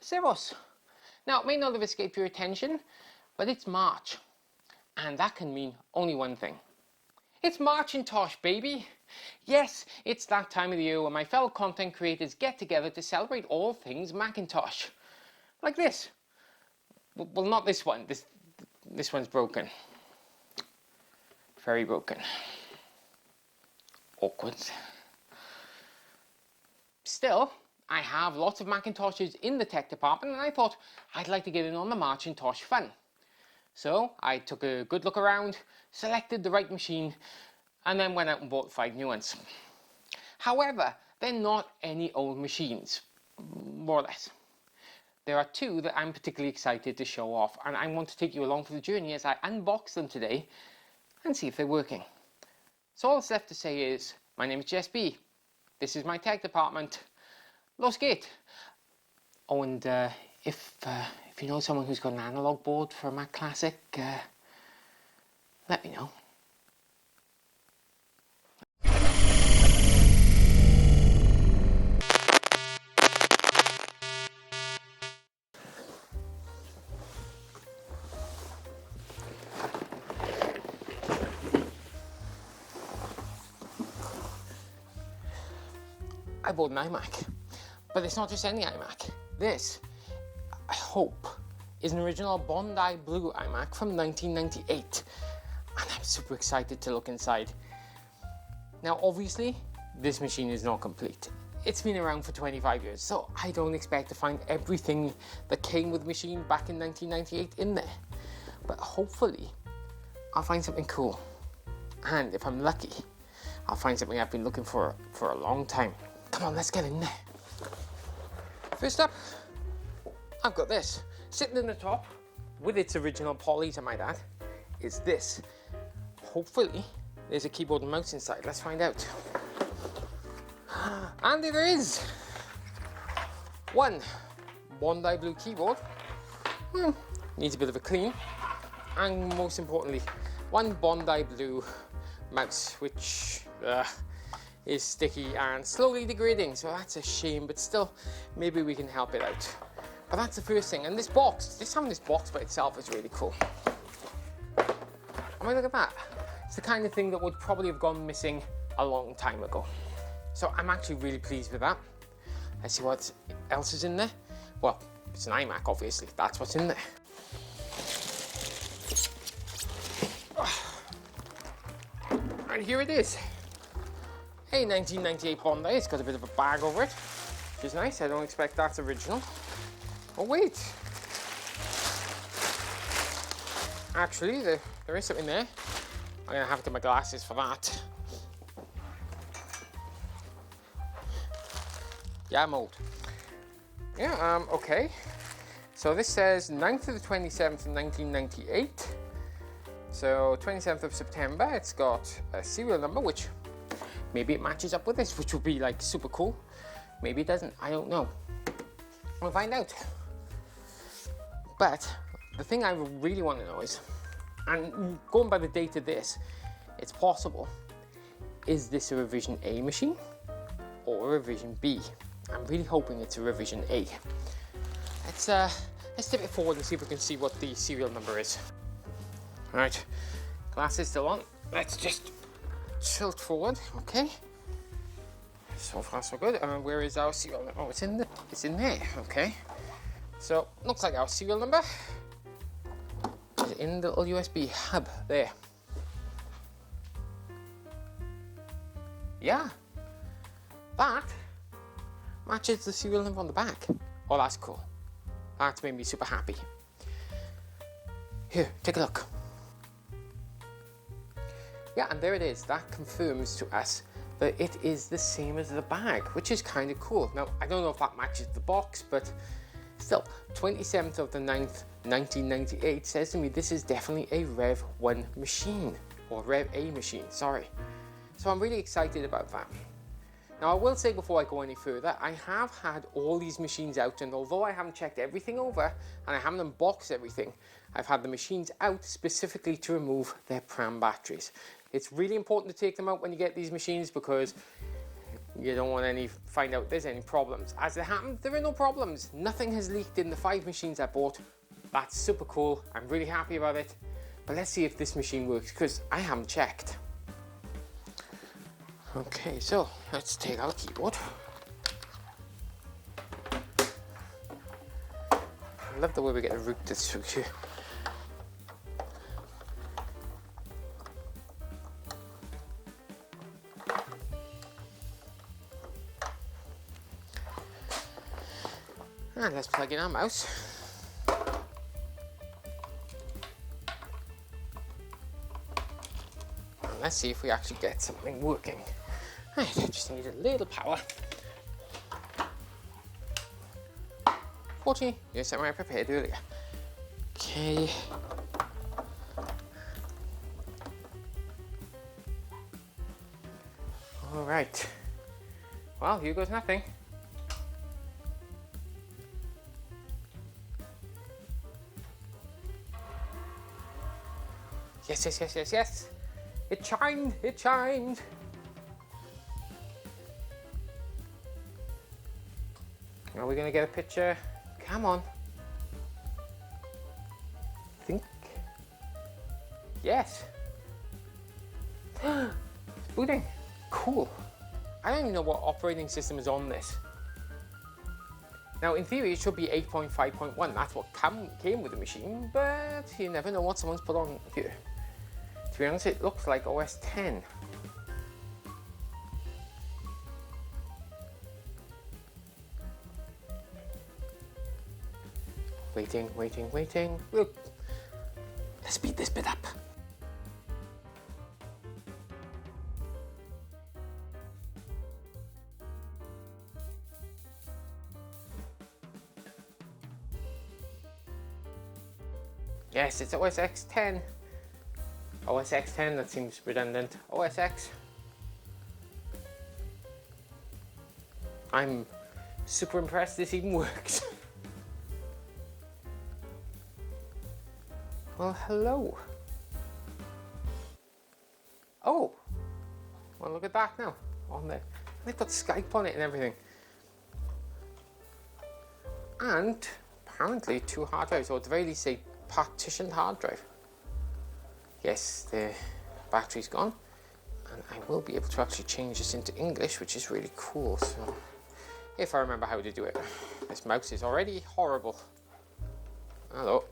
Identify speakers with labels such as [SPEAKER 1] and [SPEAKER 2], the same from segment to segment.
[SPEAKER 1] Servus. Now, it may not have escaped your attention, but it's March, and that can mean only one thing. It's Marchintosh, baby! Yes, it's that time of the year when my fellow content creators get together to celebrate all things Macintosh. Like this. Well, not this one. This one's broken. Very broken. Awkward. Still, I have lots of Macintoshes in the tech department, and I thought I'd like to get in on the Marchintosh fun. So I took a good look around, selected the right machine, and then went out and bought 5 new ones. However, they're not any old machines, more or less. There are 2 that I'm particularly excited to show off, and I want to take you along for the journey as I unbox them today and see if they're working. So all that's left to say is, my name is Jess B. This is my tech department. Los geht. Oh, and if you know someone who's got an analog board for a Mac Classic, let me know. I bought an iMac, but it's not just any iMac. This, I hope, is an original Bondi blue iMac from 1998, and I'm super excited to look inside. Now, obviously, this machine is not complete. It's been around for 25 years, so I don't expect to find everything that came with the machine back in 1998 in there. But hopefully, I'll find something cool. And if I'm lucky, I'll find something I've been looking for a long time. Come on, let's get in there. First up, I've got this. Sitting in the top, with its original poly to my dad, is this. Hopefully, there's a keyboard and mouse inside. Let's find out. And there is! One Bondi blue keyboard. Needs a bit of a clean. And most importantly, one Bondi blue mouse, which is sticky and slowly degrading, so that's a shame, but still, maybe we can help it out. But that's the first thing. And this box, just having this box by itself is really cool. I mean, look at that. It's the kind of thing that would probably have gone missing a long time ago. So I'm actually really pleased with that. Let's see what else is in there. Well, it's an iMac, obviously. That's what's in there. And here it is. A 1998 Bondi. It's got a bit of a bag over it, which is nice. I don't expect that's original. Oh wait, actually there is something there. I'm gonna have to get my glasses for that. Yeah, I'm old. Yeah, okay. So this says 9th to the 27th of 1998. So 27th of September. It's got a serial number, which maybe it matches up with this, which would be like super cool. Maybe it doesn't, I don't know. We'll find out. But the thing I really want to know is, and going by the date of this, it's possible, is this a revision A machine or a revision B? I'm really hoping it's a revision A. Let's tip it forward and see if we can see what the serial number is. All right, glasses still on. Let's just tilt forward, okay. So far so good. Where is our serial number? Oh, it's in there, okay. So, looks like our serial number is in the little USB hub there. Yeah, that matches the serial number on the back. Oh, that's cool. That's made me super happy. Here, take a look. Yeah, and there it is. That confirms to us that it is the same as the bag, which is kind of cool. Now, I don't know if that matches the box, but still, 27th of the 9th, 1998 says to me this is definitely a Rev 1 machine, or Rev A machine, sorry. So I'm really excited about that. Now, I will say before I go any further, I have had all these machines out, and although I haven't checked everything over, and I haven't unboxed everything, I've had the machines out specifically to remove their pram batteries. It's really important to take them out when you get these machines because You don't want to find out there's any problems. As it happens, there are no problems. Nothing has leaked in the 5 machines I bought. That's super cool. I'm really happy about it. But let's see if this machine works, because I haven't checked. Okay, so let's take out the keyboard. I love the way we get the root this through here. And let's plug in our mouse. And let's see if we actually get something working. Right, I just need a little power. Fortunately, here's something I prepared earlier. Okay. Alright. Well, here goes nothing. Yes, yes, yes, yes, yes. It chimed, it chimed. Are we gonna get a picture? Come on. Think. Yes. It's booting. Cool. I don't even know what operating system is on this. Now, in theory, it should be 8.5.1. That's what came with the machine, but you never know what someone's put on here. To be honest, it looks like OS 10. Waiting, waiting, waiting. Look, let's speed this bit up. Yes, it's OS X 10. OS X 10, that seems redundant. OS X. I'm super impressed this even works. Well, hello. Oh, well, look at that now on there. They've got Skype on it and everything. And apparently 2 hard drives, or at the very least a partitioned hard drive. Yes, the battery's gone, and I will be able to actually change this into English, which is really cool. So, if I remember how to do it. This mouse is already horrible. Hello.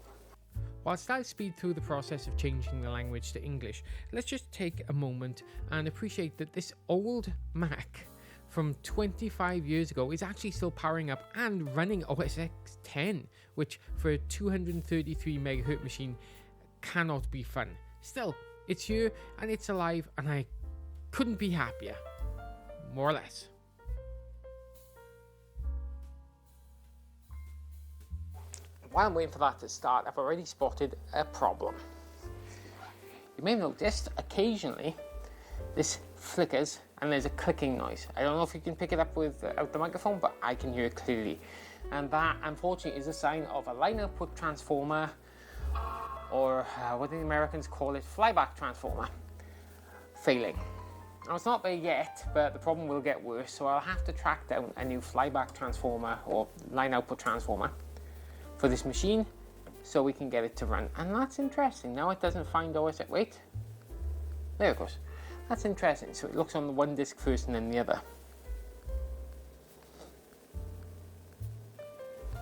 [SPEAKER 1] Whilst I speed through the process of changing the language to English, let's just take a moment and appreciate that this old Mac from 25 years ago is actually still powering up and running OS X 10, which for a 233 megahertz machine cannot be fun. Still, it's here and it's alive, and I couldn't be happier, more or less. While I'm waiting for that to start, I've already spotted a problem. You may have noticed occasionally this flickers and there's a clicking noise. I don't know if you can pick it up without the microphone, but I can hear it clearly. And that, unfortunately, is a sign of a line output transformer, or what the Americans call it, flyback transformer, failing. Now, it's not there yet, but the problem will get worse, so I'll have to track down a new flyback transformer or line output transformer for this machine so we can get it to run. And that's interesting. Now it doesn't find OS. Wait, there it goes. That's interesting. So it looks on the one disk first and then the other.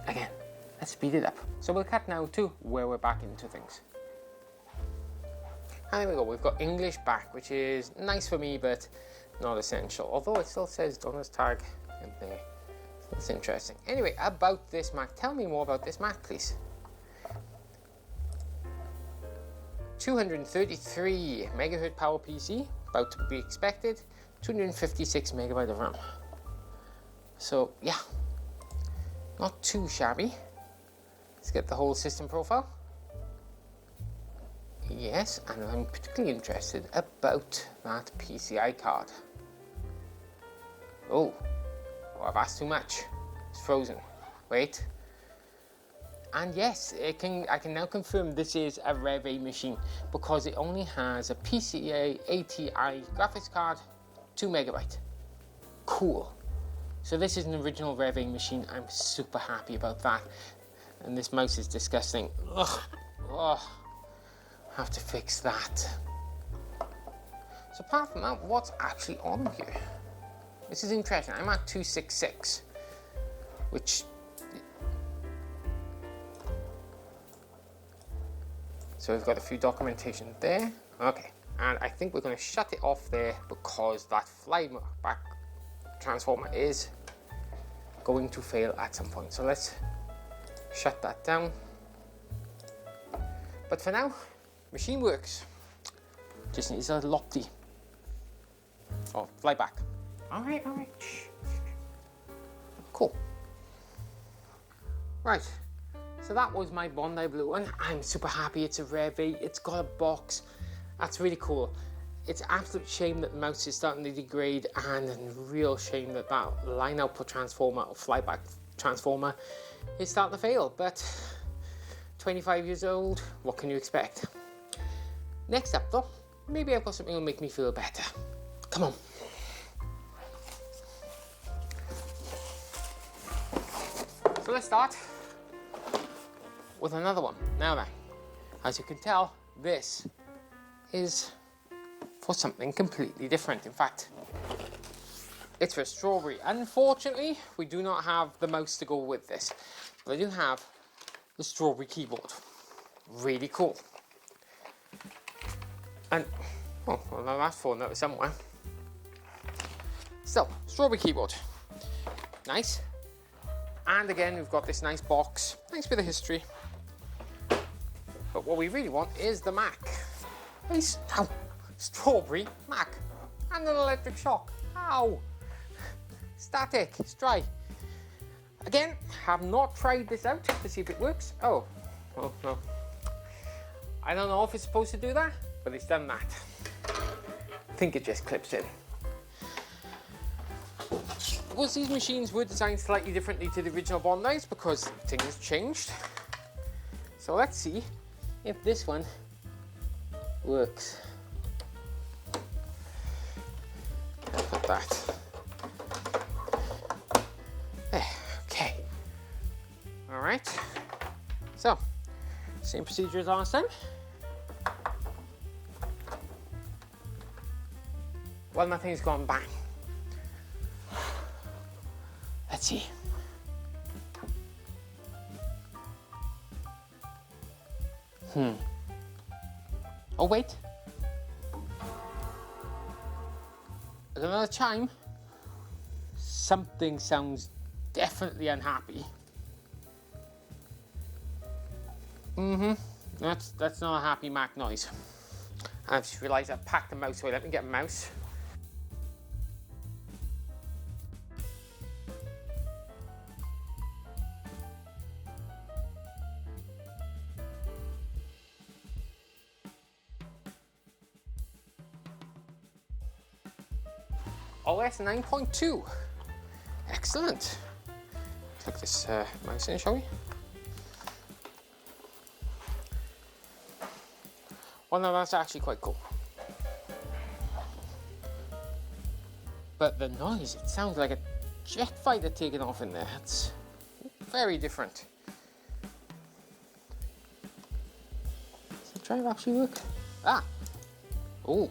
[SPEAKER 1] Again, let's speed it up. So we'll cut now to where we're back into things. And there we go, we've got English back, which is nice for me, but not essential. Although it still says Donna's tag in there. So that's interesting. Anyway, about this Mac. Tell me more about this Mac, please. 233 megahertz power PC, about to be expected. 256 megabyte of RAM. So, yeah, not too shabby. Let's get the whole system profile. Yes, and I'm particularly interested about that PCI card. Oh, I've asked too much. It's frozen. Wait. And yes, I can now confirm this is a Rev A machine because it only has a PCI ATI graphics card, 2 megabyte. Cool. So this is an original Rev A machine. I'm super happy about that. And this mouse is disgusting. Ugh. Ugh. Have to fix that. So apart from that, what's actually on here? This is interesting. I'm at 266, which... So we've got a few documentation there. Okay, and I think we're going to shut it off there because that flyback transformer is going to fail at some point. So let's shut that down. But for now, machine works. Just needs a lofty. Oh, flyback. All right. Shh. Cool. Right. So that was my Bondi Blue one. I'm super happy. It's a Rev A. It's got a box. That's really cool. It's an absolute shame that the mouse is starting to degrade, and a real shame that that line output transformer or flyback transformer is starting to fail. But 25 years old, what can you expect? Next up though, maybe I've got something that'll make me feel better. Come on. So let's start with another one. Now then, as you can tell, this is for something completely different. In fact, it's for strawberry. Unfortunately, we do not have the mouse to go with this, but I do have the strawberry keyboard. Really cool. And, oh, well, that's fallen out somewhere. So, strawberry keyboard. Nice. And again, we've got this nice box, nice bit of history. But what we really want is the Mac. Nice, ow, strawberry Mac and an electric shock. Ow, static, it's dry. Again, have not tried this out to see if it works. Oh, no. I don't know if it's supposed to do that, but it's done that. I think it just clips in. Of course, these machines were designed slightly differently to the original Bondis because things changed. So let's see if this one works. Like that. There, okay. All right. So, same procedure as last time. Well, nothing's gone bang. Let's see. Oh, wait. Another chime. Something sounds definitely unhappy. That's not a happy Mac noise. I've just realised I've packed the mouse away. Let me get a mouse. OS 9.2. Excellent. Plug this mouse in, shall we? Well, no, that's actually quite cool. But the noise, it sounds like a jet fighter taking off in there. It's very different. Does the drive actually work? Ah! Oh.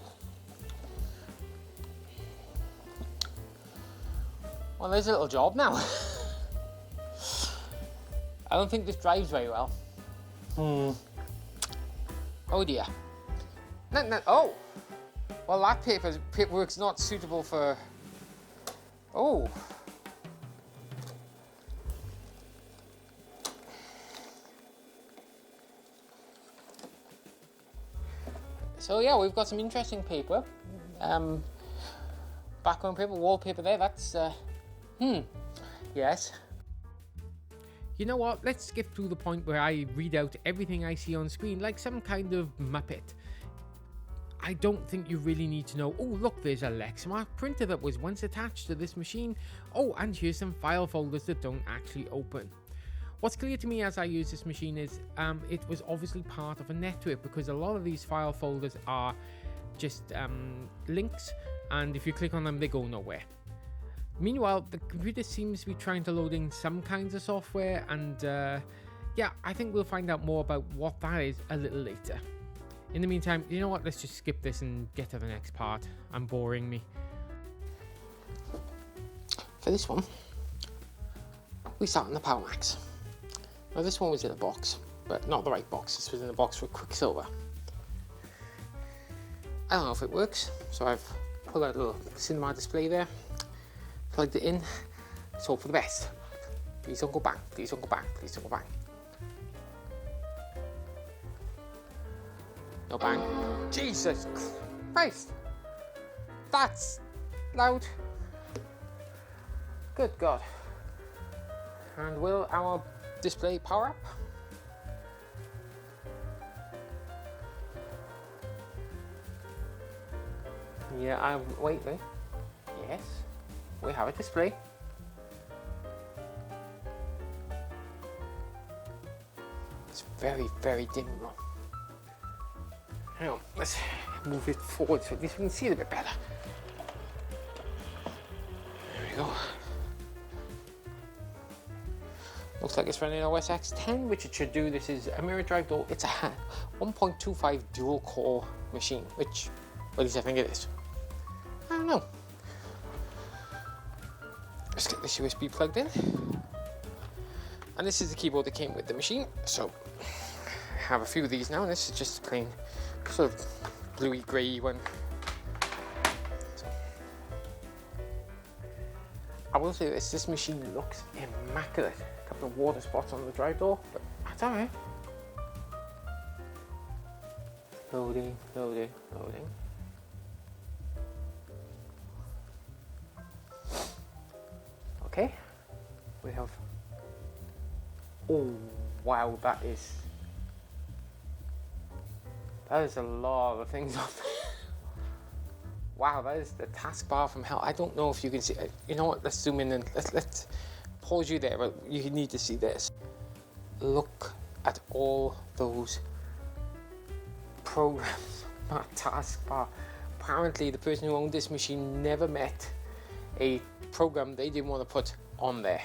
[SPEAKER 1] Well, there's a little job now. I don't think this drives very well. Oh dear. No. Oh! Well, that paperwork's not suitable for... Oh! So yeah, we've got some interesting paper. Background paper, wallpaper there, that's... Yes. You know what? Let's skip to the point where I read out everything I see on screen like some kind of Muppet. I don't think you really need to know, oh look, there's a Lexmark printer that was once attached to this machine. Oh, and here's some file folders that don't actually open. What's clear to me as I use this machine is it was obviously part of a network, because a lot of these file folders are just links, and if you click on them they go nowhere. Meanwhile, the computer seems to be trying to load in some kinds of software, and yeah, I think we'll find out more about what that is a little later. In the meantime, you know what, let's just skip this and get to the next part. I'm boring me. For this one, we start in the Power Max. Now this one was in a box, but not the right box. This was in a box with Quicksilver. I don't know if it works, so I've pulled out a little cinema display there, plugged it in. Let's hope for the best. Please don't go bang, please don't go bang, please don't go bang. No bang. Jesus Christ! That's loud. Good God. And will our display power up? Yeah, wait. Yes, we have a display. It's very, very dim though. Hang on, let's move it forward so at least we can see it a bit better. There we go. Looks like it's running OS X 10, which it should do. This is a mirror drive door. It's a 1.25 dual core machine, which at least I think it is. I don't know. Let's get this USB plugged in. And this is the keyboard that came with the machine. So I have a few of these now, and this is just a plain sort of bluey grey one. So, I will say this machine looks immaculate. A couple of water spots on the drive door, but that's alright. Loading. Okay, we have, oh wow, that is a lot of things on there. Wow, that is the taskbar from hell. I don't know if you can see it. You know what, let's zoom in and let's pause you there, but you need to see this. Look at all those programs on that taskbar. Apparently the person who owned this machine never met a program they didn't want to put on there.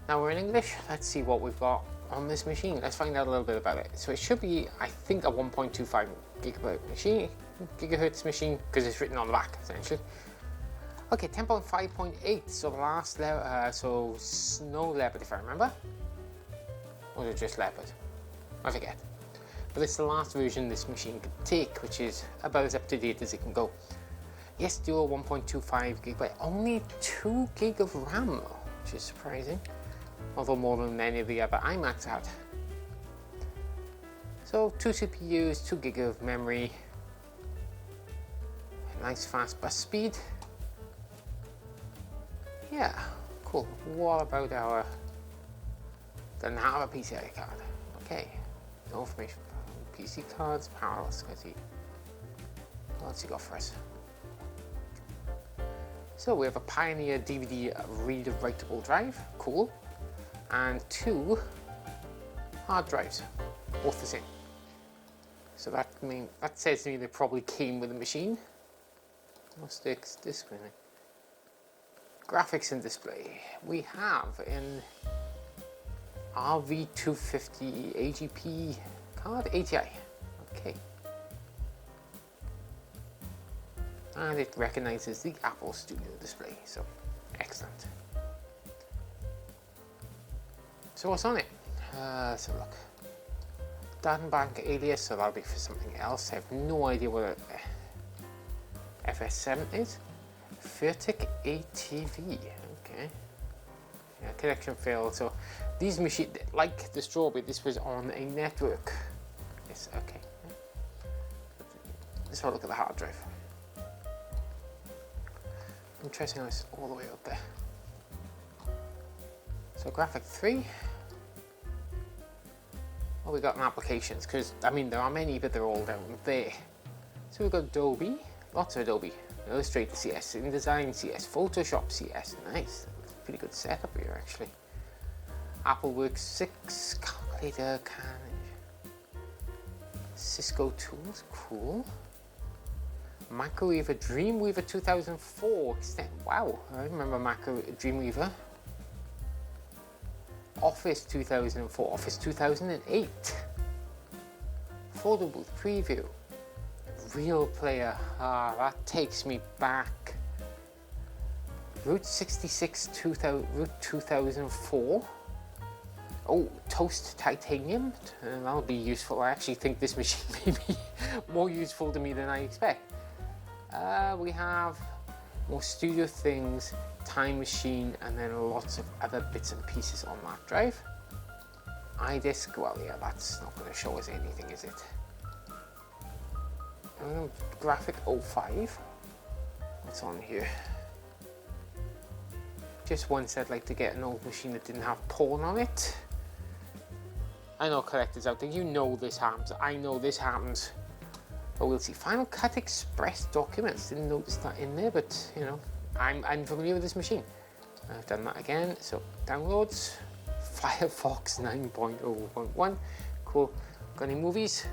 [SPEAKER 1] Now we're in English. Let's see what we've got on this machine. Let's find out a little bit about it. So it should be, I think, a 1.25 gigahertz machine, because it's written on the back essentially. Okay, 10.5.8. So the last level, so Snow Leopard, if I remember, or was it just Leopard? I forget. But it's the last version this machine could take, which is about as up to date as it can go. Yes, dual 1.25 gigabyte, only 2 gig of RAM though, which is surprising. Although more than any of the other iMacs had. So 2 CPUs, 2 gig of memory, nice fast bus speed. Yeah, cool. What about our, doesn't have a PCI card. Okay, no information. PC cards, powerless, let's see. What's he got for us? So we have a Pioneer DVD read-writable drive, cool, and 2 hard drives, both the same. So that says to me they probably came with the machine. No sticks, display. Graphics and display. We have an RV250 AGP card, ATI. Okay. And it recognizes the Apple Studio display, so excellent. So what's on it? Let's have a look. Datenbank alias, so that'll be for something else. I have no idea what a FS7 is. Vertic ATV, okay. Yeah, connection failed. So these machines, like the Strawberry, this was on a network. Yes, okay. Let's have a look at the hard drive. Interesting, it's all the way up there. So Graphic 3. Well, we got in applications, because I mean there are many, but they're all down there. So we've got Adobe, lots of Adobe, Illustrator CS, InDesign CS, Photoshop CS, nice. That's a pretty good setup here actually. Apple Works 6, calculator, Cisco tools, cool. Macroweaver Dreamweaver 2004 extend. Wow, I remember Dreamweaver. Office 2004, Office 2008. Photo booth preview. Real player. Ah, that takes me back. Route 66 Route 2004. Oh, toast titanium. That'll be useful. I actually think this machine may be more useful to me than I expect. We have more studio things, time machine, and then lots of other bits and pieces on that drive. iDisk, well, yeah, that's not going to show us anything, is it? Graphic 05. What's on here? Just once I'd like to get an old machine that didn't have porn on it. I know collectors out there, you know this happens. I know this happens. But we'll see. Final Cut Express documents. Didn't notice that in there, but you know, I'm familiar with this machine. I've done that again. So downloads. Firefox 9.0.1. Cool. Got any movies?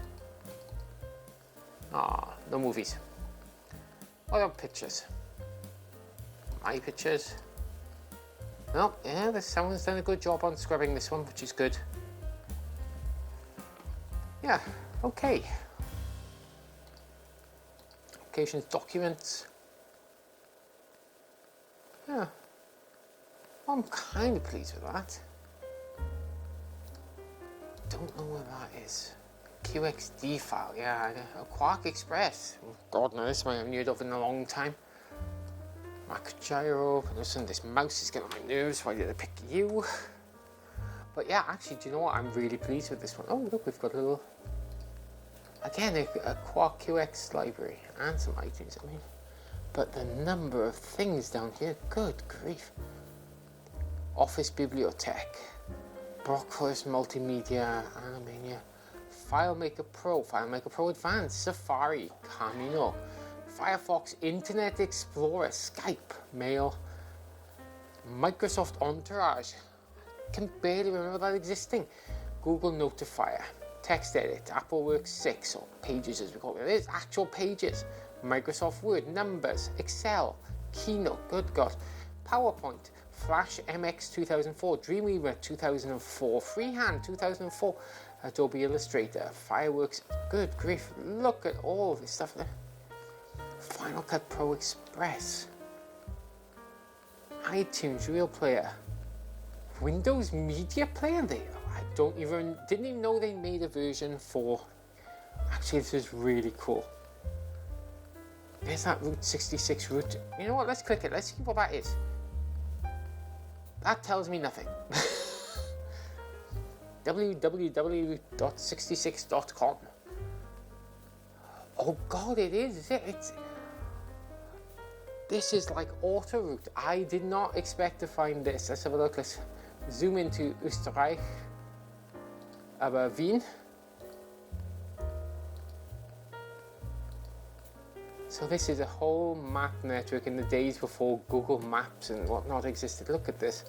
[SPEAKER 1] Ah, no movies. What about pictures? My pictures. No, yeah, someone's done a good job on scrubbing this one, which is good. Yeah, okay. Applications, documents. Yeah, I'm kind of pleased with that. Don't know where that is. QXD file, yeah, a Quark Express. God knows, this I haven't heard of in a long time. Mac gyro. Listen, this mouse is getting on my nerves. Why did I pick you? But yeah, actually, do you know what? I'm really pleased with this one. Oh, look, we've got a little. Again, a Quark QX library and some items. I mean, but the number of things down here, good grief. Office Bibliothèque, Brockforce Multimedia, Animania, FileMaker Pro, FileMaker Pro Advanced, Safari, Camino, Firefox, Internet Explorer, Skype, Mail, Microsoft Entourage, can barely remember that existing, Google Notifier, Text Edit, Apple Works 6, or Pages as we call it. It is actual Pages, Microsoft Word, Numbers, Excel, Keynote, good God, PowerPoint, Flash MX 2004, Dreamweaver 2004, Freehand 2004, Adobe Illustrator, Fireworks, good grief, look at all this stuff there. Final Cut Pro Express, iTunes Real Player, Windows Media Player. Didn't even know they made a version for. Actually, this is really cool. There's that Route 66 route. You know what? Let's click it. Let's see what that is. That tells me nothing. www.66.com. Oh God, it is it? This is like autoroute. I did not expect to find this. Let's have a look. Let's zoom into Österreich, aber Wien. So this is a whole map network in the days before Google Maps and whatnot existed. Look at this.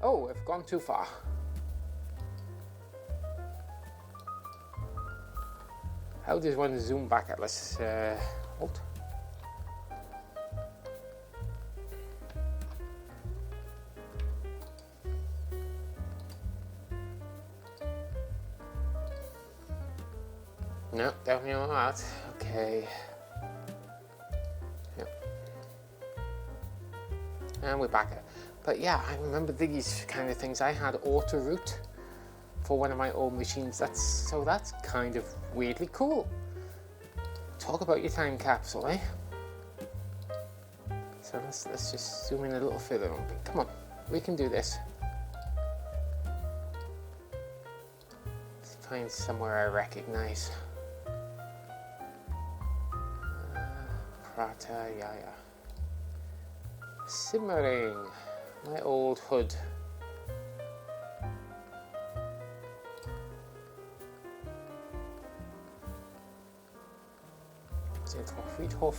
[SPEAKER 1] Oh, I've gone too far. How does one zoom back at? Let's hold. No, definitely not that. Okay. Yep. And we're back at. But yeah, I remember these kind of things. I had autoroute for one of my old machines. That's kind of weirdly cool. Talk about your time capsule, eh? So let's just zoom in a little further. Come on, we can do this. Let's find somewhere I recognize. Prata, yeah. Simmering, my old hood. Friedhof.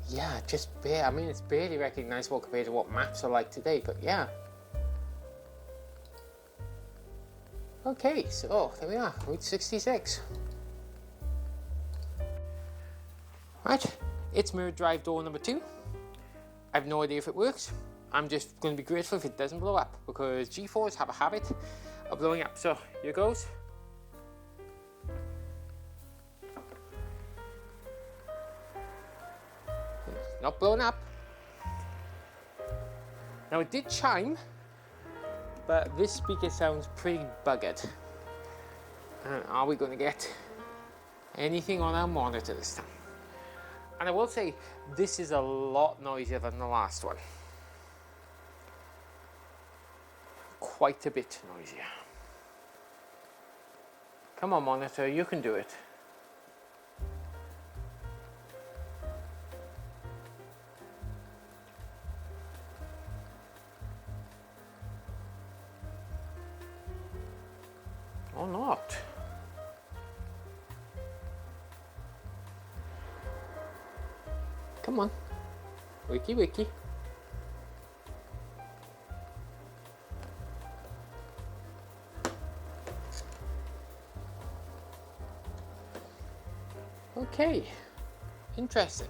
[SPEAKER 1] Yeah, just bare. I mean, it's barely recognizable compared to what maps are like today, but yeah. Okay, so there we are, Route 66. Right, it's mirror drive door number 2. I have no idea if it works. I'm just going to be grateful if it doesn't blow up, because G4s have a habit of blowing up. So here goes. Not blowing up. Now it did chime, but this speaker sounds pretty buggered. And are we going to get anything on our monitor this time? And I will say, this is a lot noisier than the last one. Quite a bit noisier. Come on, monitor, you can do it. Or not. Come on. Wiki wiki. Okay. Interesting.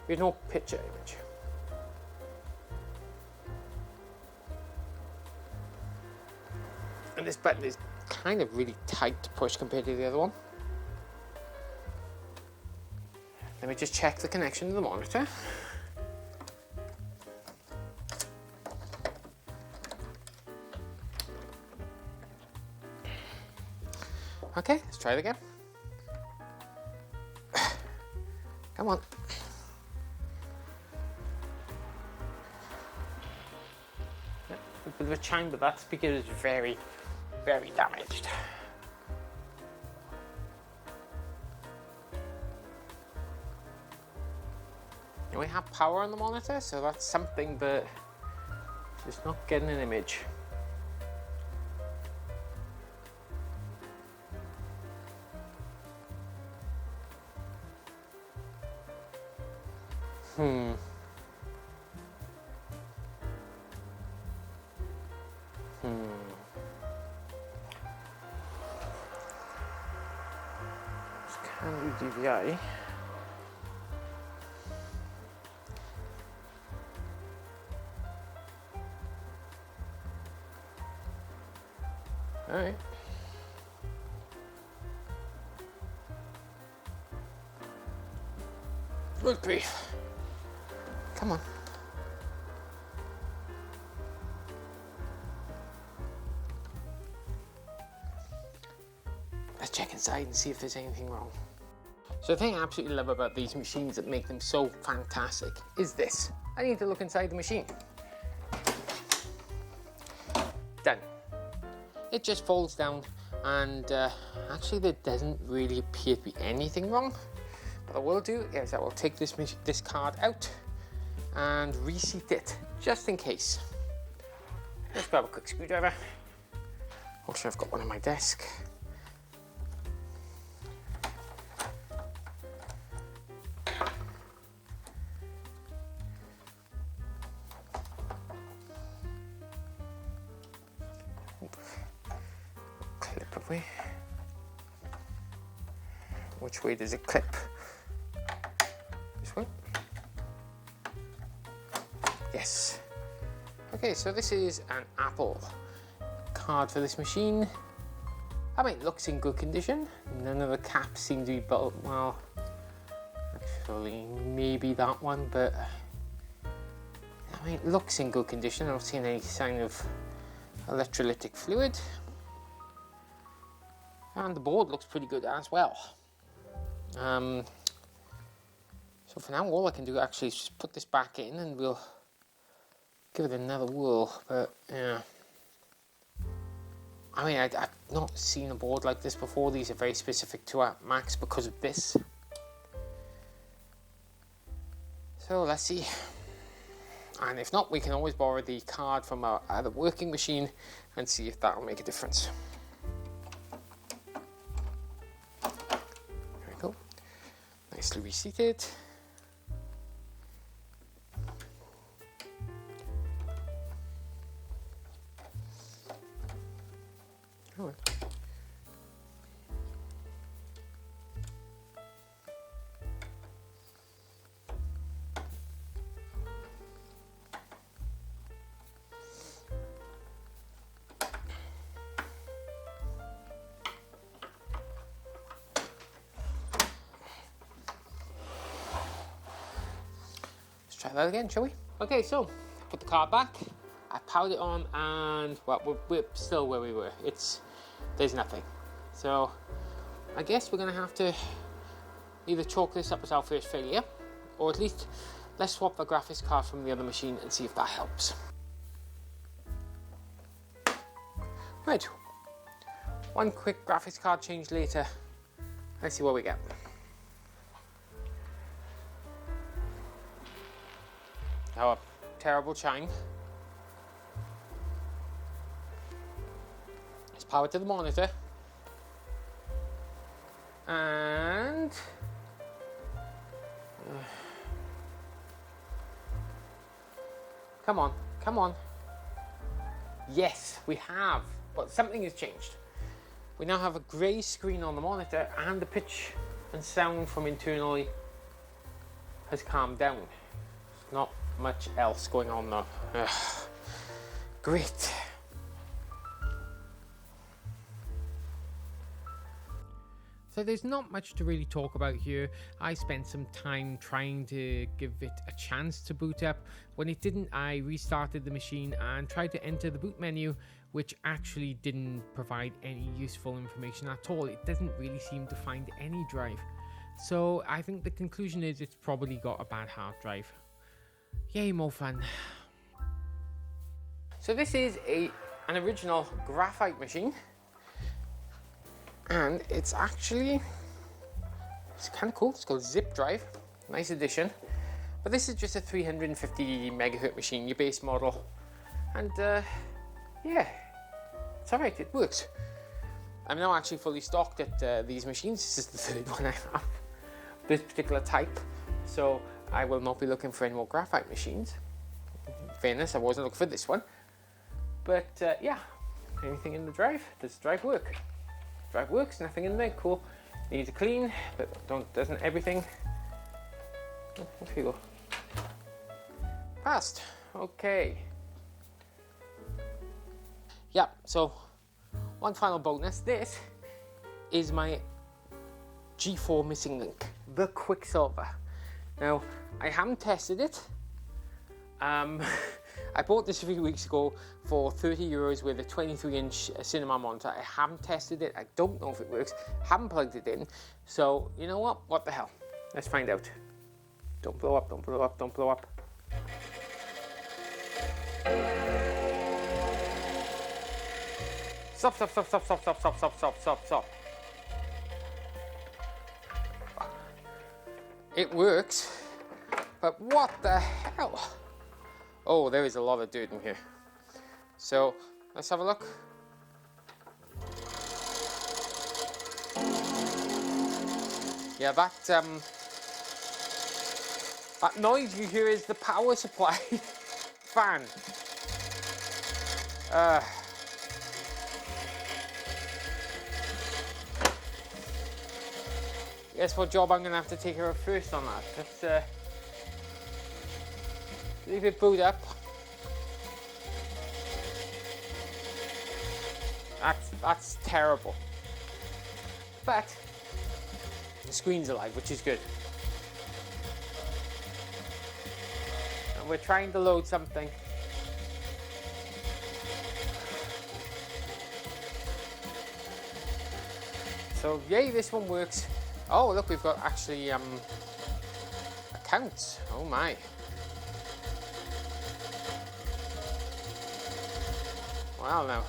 [SPEAKER 1] We have no picture image. And this button is kind of really tight to push compared to the other one. Let me just check the connection to the monitor. Okay, let's try it again. Come on. A bit of a chime, but that speaker is very, very damaged. And we have power on the monitor, so that's something, but just not getting an image. Can do DVI. All right. Good grief. Come on. Let's check inside and see if there's anything wrong. So the thing I absolutely love about these machines that make them so fantastic is this. I need to look inside the machine. Done. It just folds down, and actually there doesn't really appear to be anything wrong. What I will do is I will take this card out and reseat it, just in case. Let's grab a quick screwdriver. Also, I've got one on my desk. Clip away. Which way does it clip? This way? Yes. Okay, so this is an Apple card for this machine. I mean, it looks in good condition. None of the caps seem to be built well. Actually, maybe that one, but I mean, it looks in good condition. I don't see any sign of electrolytic fluid. And the board looks pretty good as well. So for now, all I can do actually is just put this back in and we'll give it another whirl. But yeah, I mean, I've not seen a board like this before. These are very specific to Macs because of this. So let's see. And if not, we can always borrow the card from our other working machine and see if that will make a difference. There we go. Nicely reseated. All right. try that again, shall we? Okay, so put the car back. I powered it on, and well, we're still where we were. There's nothing. So I guess we're gonna have to either chalk this up as our first failure, or at least let's swap the graphics card from the other machine and see if that helps. Right, one quick graphics card change later. Let's see what we get. Our terrible chime. It's powered to the monitor. And come on, come on. Yes, we have. But something has changed. We now have a grey screen on the monitor, and the pitch and sound from internally has calmed down. There's not much else going on though. Ugh. Great. So there's not much to really talk about here. I spent some time trying to give it a chance to boot up. When it didn't, I restarted the machine and tried to enter the boot menu, which actually didn't provide any useful information at all. It doesn't really seem to find any drive. So I think the conclusion is it's probably got a bad hard drive. Yay, more fun. So this is an original Graphite machine. And it's kind of cool. It's called Zip Drive, nice addition. But this is just a 350 megahertz machine, your base model. And yeah, it's alright, it works. I'm now actually fully stocked at these machines. This is the third one I have, this particular type. So I will not be looking for any more Graphite machines. In fairness, I wasn't looking for this one. But yeah, anything in the drive? Does the drive work? Drive works, nothing in there, cool. Needs a clean, but doesn't everything. Oh, off you go. Passed. Okay. Yeah, so one final bonus. This is my G4 missing link, the Quicksilver. Now, I haven't tested it. I bought this a few weeks ago for €30 with a 23-inch cinema monitor. I haven't tested it. I don't know if it works. Haven't plugged it in. So, you know what? What the hell? Let's find out. Don't blow up, don't blow up, don't blow up. Stop, stop, stop, stop, stop, stop, stop, stop, stop, stop, stop. It works, but what the hell? Oh, there is a lot of dirt in here. So, let's have a look. Yeah, that noise you hear is the power supply fan. Guess what job I'm gonna have to take care of first on that. Let's leave it boot up. That's terrible. But the screen's alive, which is good. And we're trying to load something. So yay, this one works. Oh look, we've got actually accounts. Oh my. Wow, now.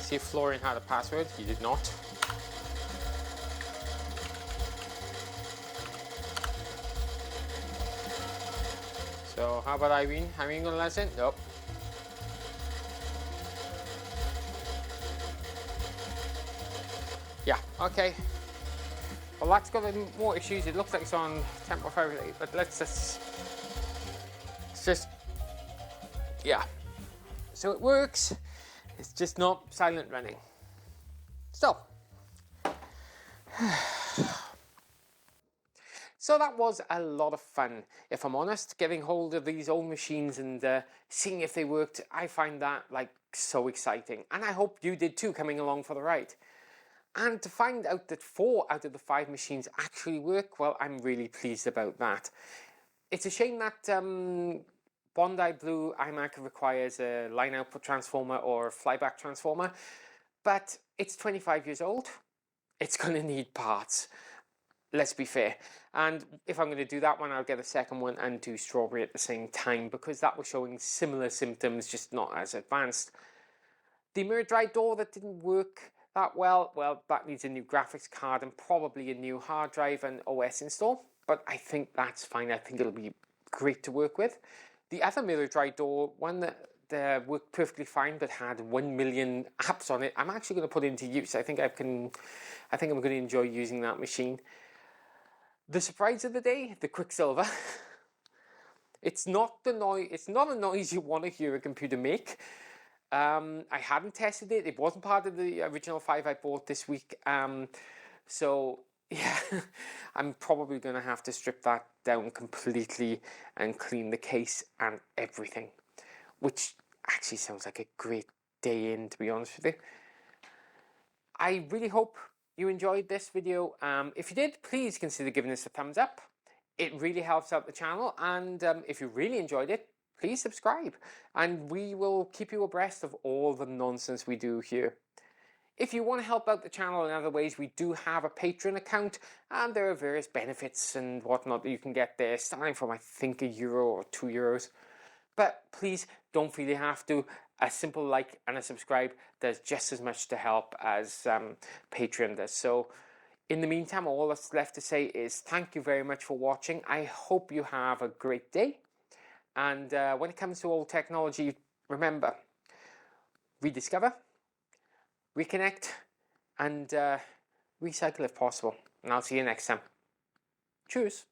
[SPEAKER 1] See if Florian had a password. He did not. So how about Irene? Irene gonna let us in? Nope. Yeah, okay. Well, that's got more issues. It looks like it's on temporarily, but let's just, yeah. So it works, it's just not silent running. So, so that was a lot of fun, if I'm honest, getting hold of these old machines and seeing if they worked. I find that like so exciting, and I hope you did too, coming along for the ride. And to find out that 4 out of the 5 machines actually work, well, I'm really pleased about that. It's a shame that Bondi Blue iMac requires a line output transformer or flyback transformer, but it's 25 years old. It's going to need parts. Let's be fair. And if I'm going to do that one, I'll get a second one and do strawberry at the same time, because that was showing similar symptoms, just not as advanced. The mirror dry door that didn't work that well, that needs a new graphics card and probably a new hard drive and OS install, but I think that's fine. I think it'll be great to work with. The other mirror dry door, one that worked perfectly fine but had 1 million apps on it, I'm actually going to put into use. I think I'm going to enjoy using that machine. The surprise of the day, the Quicksilver. It's not a noise you want to hear a computer make. I hadn't tested it. It wasn't part of the original 5 I bought this week. So yeah, I'm probably going to have to strip that down completely and clean the case and everything, which actually sounds like a great day in, to be honest with you. I really hope you enjoyed this video. If you did, please consider giving this a thumbs up. It really helps out the channel, and if you really enjoyed it, please subscribe, and we will keep you abreast of all the nonsense we do here. If you want to help out the channel in other ways, we do have a Patreon account, and there are various benefits and whatnot that you can get there, starting from, I think, €1 or €2. But please don't feel you have to. A simple like and a subscribe does just as much to help as Patreon does. So in the meantime, all that's left to say is thank you very much for watching. I hope you have a great day. And when it comes to old technology, remember, rediscover, reconnect, and recycle if possible. And I'll see you next time. Cheers.